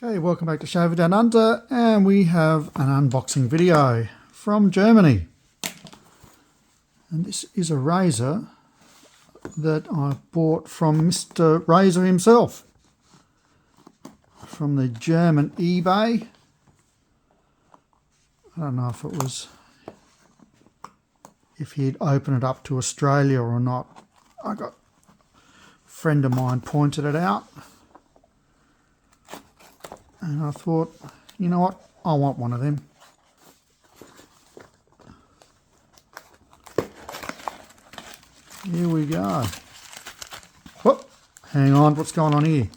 Okay, welcome back to Shaver Down Under, and we have an unboxing video from Germany. And this is a razor that I bought from Mr. Razor himself, from the German eBay. I don't know if he'd open it up to Australia or not. A friend of mine pointed it out. And I thought, you know what, I want one of them. Here we go. Whoop, hang on, what's going on here?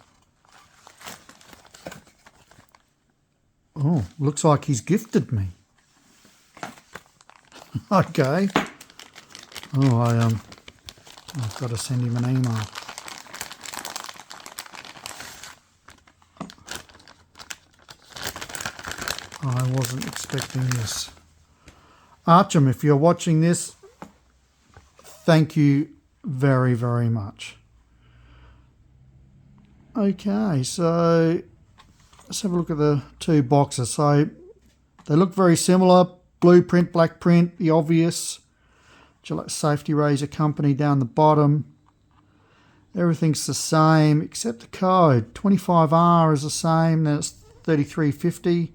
Oh, looks like he's gifted me. Okay. Oh, I've got to send him an email. I wasn't expecting this. Archam, if you're watching this, thank you very, very much. Okay, so let's have a look at the two boxes. So they look very similar. Blue print, black print, the obvious. Gillette Safety Razor Company down the bottom. Everything's the same except the code. 25R is the same, then it's 3350.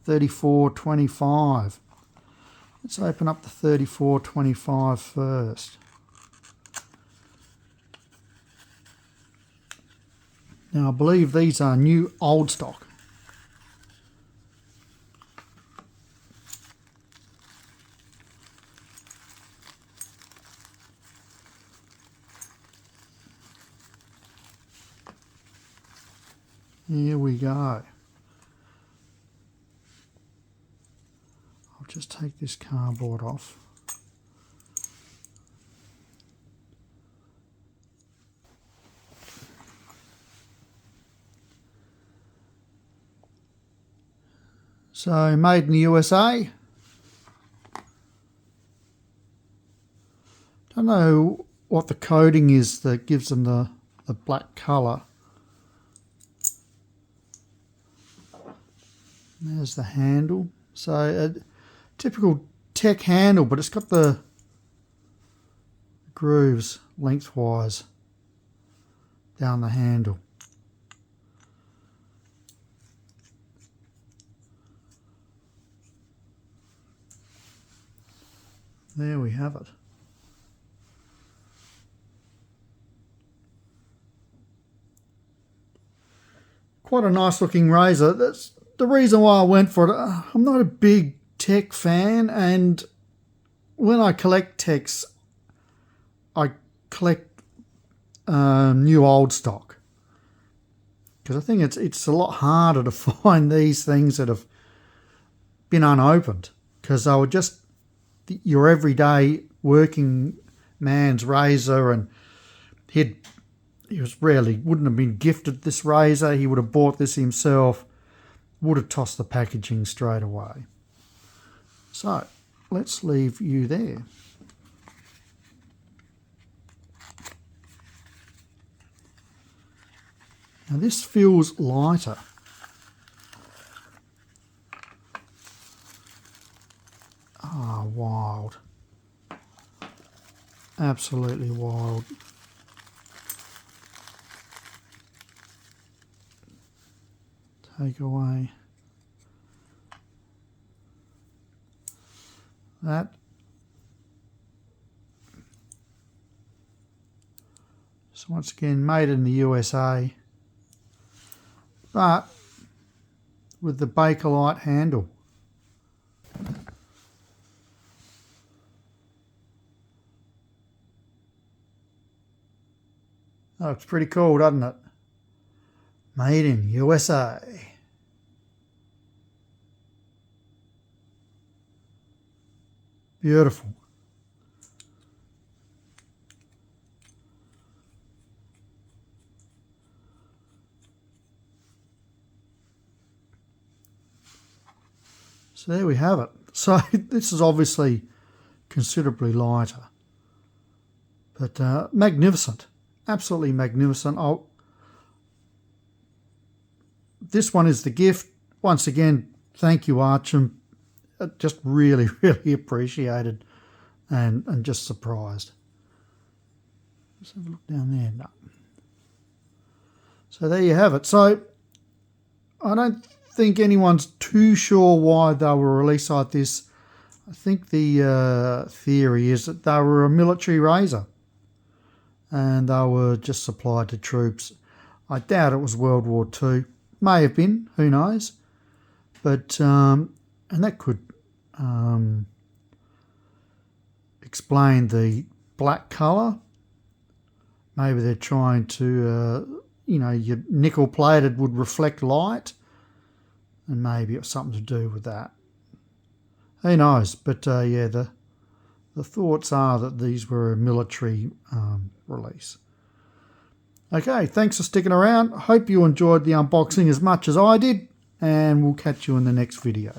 3425. Let's open up the 3425 first. Now I believe these are new old stock. Here we go. Just take this cardboard off. So made in the USA. Don't know what the coating is that gives them the black colour. There's the handle. So typical tech handle, but it's got the grooves lengthwise down the handle. There we have it. Quite a nice looking razor. That's the reason why I went for it. I'm not a big tech fan, and when I collect techs, I collect new old stock, because I think it's a lot harder to find these things that have been unopened, because they were just your everyday working man's razor, and he wouldn't have been gifted this razor. He would have bought this himself, would have tossed the packaging straight away. So let's leave you there. Now this feels lighter. Ah, wild. Absolutely wild. Take away that. So once again, made in the USA, but with the Bakelite handle. That looks pretty cool, doesn't it? Made in USA. Beautiful. So there we have it. So this is obviously considerably lighter, but magnificent, absolutely magnificent. this one is the gift. Once again, thank you, Archam. Just really, really appreciated and just surprised. Let's have a look down there. No. So there you have it. So I don't think anyone's too sure why they were released like this. I think the theory is that they were a military razor and they were just supplied to troops. I doubt it was World War II. May have been, who knows. But, and that could explain the black colour. Maybe they're trying to, you know, your nickel plated would reflect light. And maybe it's something to do with that. Who knows? But yeah, the thoughts are that these were a military release. Okay, thanks for sticking around. Hope you enjoyed the unboxing as much as I did, and we'll catch you in the next video.